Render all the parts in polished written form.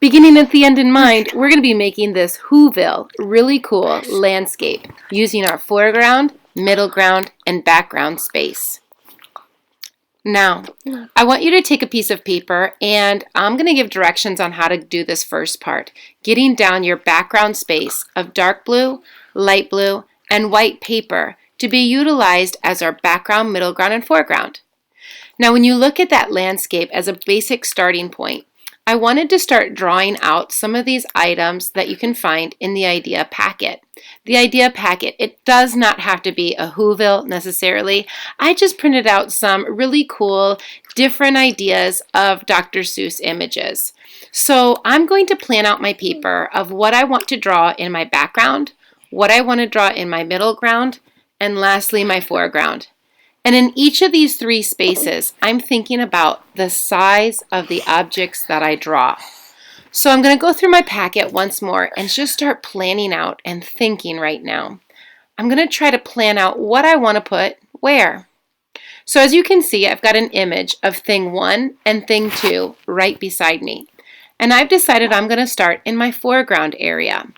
Beginning at the end in mind, we're going to be making this Whoville really cool landscape using our foreground, middle ground, and background space. Now, I want you to take a piece of paper, and I'm going to give directions on how to do this first part, getting down your background space of dark blue, light blue, and white paper to be utilized as our background, middle ground, and foreground. Now, when you look at that landscape as a basic starting point, I wanted to start drawing out some of these items that you can find in the idea packet. The idea packet, it does not have to be a Whoville necessarily. I just printed out some really cool different ideas of Dr. Seuss images. So I'm going to plan out my paper of what I want to draw in my background, what I want to draw in my middle ground, and lastly my foreground. And in each of these three spaces, I'm thinking about the size of the objects that I draw. So I'm going to go through my packet once more and just start planning out and thinking right now. I'm going to try to plan out what I want to put where. So as you can see, I've got an image of thing 1 and thing 2 right beside me. And I've decided I'm going to start in my foreground area.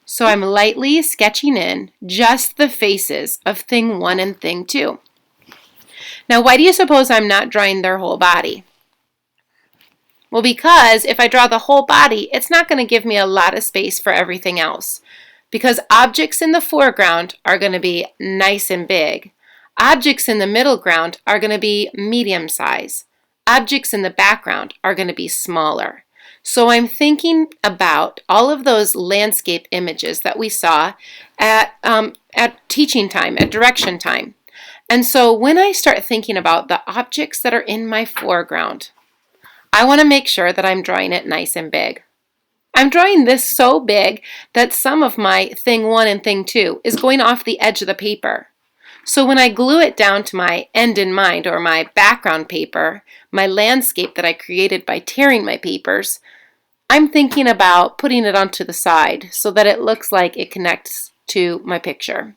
So I'm lightly sketching in just the faces of thing 1 and thing 2. Now, why do you suppose I'm not drawing their whole body? Well, because if I draw the whole body, it's not going to give me a lot of space for everything else. Because objects in the foreground are going to be nice and big. Objects in the middle ground are going to be medium size. Objects in the background are going to be smaller. So I'm thinking about all of those landscape images that we saw at teaching time, at direction time. And so when I start thinking about the objects that are in my foreground, I want to make sure that I'm drawing it nice and big. I'm drawing this so big that some of my thing 1 and thing 2 is going off the edge of the paper. So when I glue it down to my end in mind, or my background paper, my landscape that I created by tearing my papers, I'm thinking about putting it onto the side so that it looks like it connects to my picture.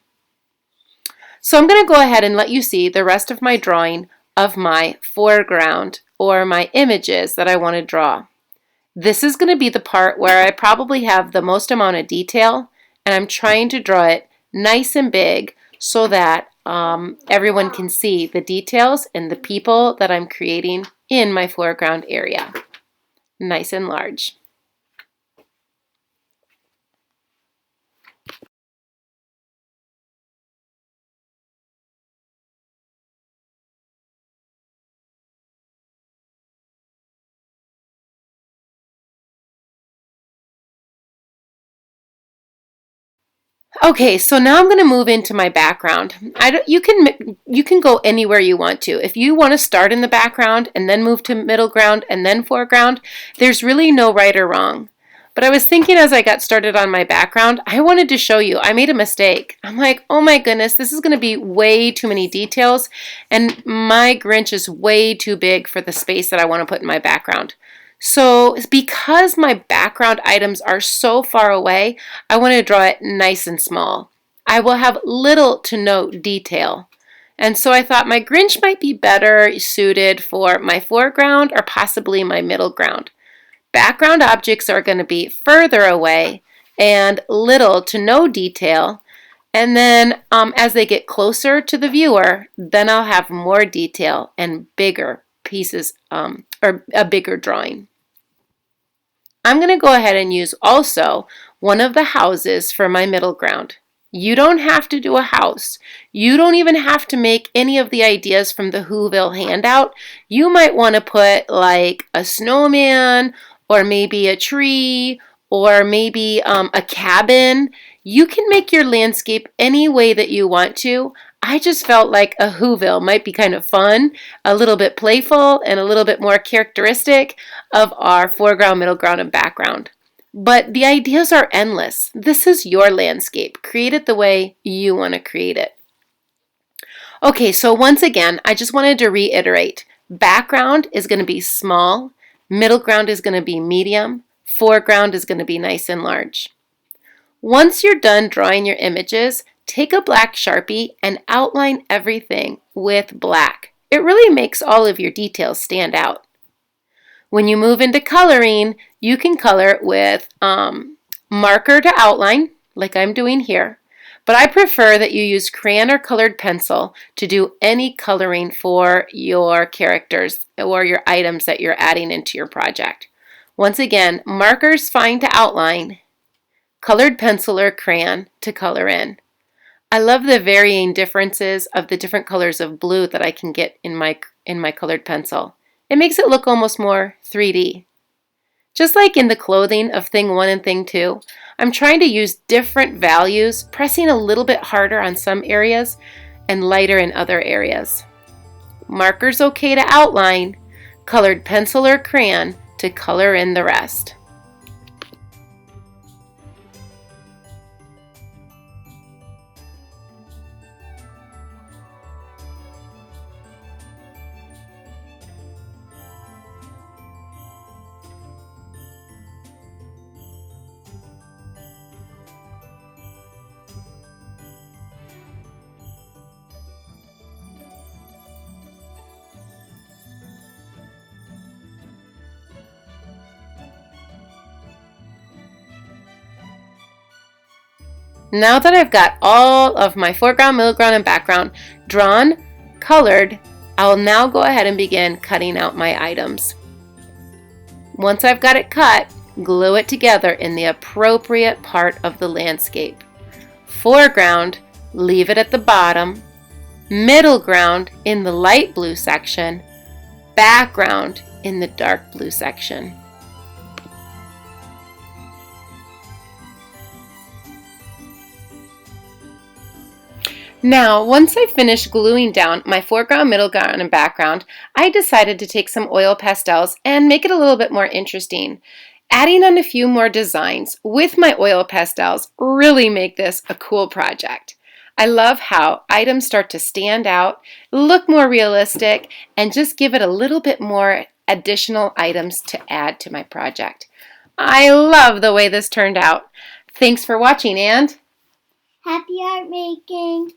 So I'm going to go ahead and let you see the rest of my drawing of my foreground or my images that I want to draw. This is going to be the part where I probably have the most amount of detail, and I'm trying to draw it nice and big so that everyone can see the details and the people that I'm creating in my foreground area. Nice and large. Okay, so now I'm going to move into my background. You can go anywhere you want to. If you want to start in the background and then move to middle ground and then foreground, there's really no right or wrong. But I was thinking as I got started on my background, I wanted to show you. I made a mistake. I'm like, oh my goodness, this is going to be way too many details, and my Grinch is way too big for the space that I want to put in my background. So because my background items are so far away, I want to draw it nice and small. I will have little to no detail. And so I thought my Grinch might be better suited for my foreground or possibly my middle ground. Background objects are going to be further away and little to no detail. And then as they get closer to the viewer, then I'll have more detail and bigger pieces or a bigger drawing. I'm going to go ahead and use also one of the houses for my middle ground. You don't have to do a house. You don't even have to make any of the ideas from the Whoville handout. You might want to put like a snowman or maybe a tree or maybe a cabin. You can make your landscape any way that you want to. I just felt like a Whoville might be kind of fun, a little bit playful, and a little bit more characteristic of our foreground, middle ground, and background. But the ideas are endless. This is your landscape. Create it the way you want to create it. Okay, so once again, I just wanted to reiterate. Background is going to be small, middle ground is going to be medium, foreground is going to be nice and large. Once you're done drawing your images, take a black Sharpie and outline everything with black. It really makes all of your details stand out. When you move into coloring, you can color with marker to outline, like I'm doing here. But I prefer that you use crayon or colored pencil to do any coloring for your characters or your items that you're adding into your project. Once again, marker's fine to outline, colored pencil or crayon to color in. I love the varying differences of the different colors of blue that I can get in my colored pencil. It makes it look almost more 3D. Just like in the clothing of thing 1 and thing 2, I'm trying to use different values, pressing a little bit harder on some areas and lighter in other areas. Marker's okay to outline, colored pencil or crayon to color in the rest. Now that I've got all of my foreground, middle ground, and background drawn, colored, I'll now go ahead and begin cutting out my items. Once I've got it cut, glue it together in the appropriate part of the landscape. Foreground, leave it at the bottom. Middle ground in the light blue section. Background in the dark blue section. Now, once I finished gluing down my foreground, middle ground, and background, I decided to take some oil pastels and make it a little bit more interesting. Adding on a few more designs with my oil pastels really make this a cool project. I love how items start to stand out, look more realistic, and just give it a little bit more additional items to add to my project. I love the way this turned out. Thanks for watching, and happy art making!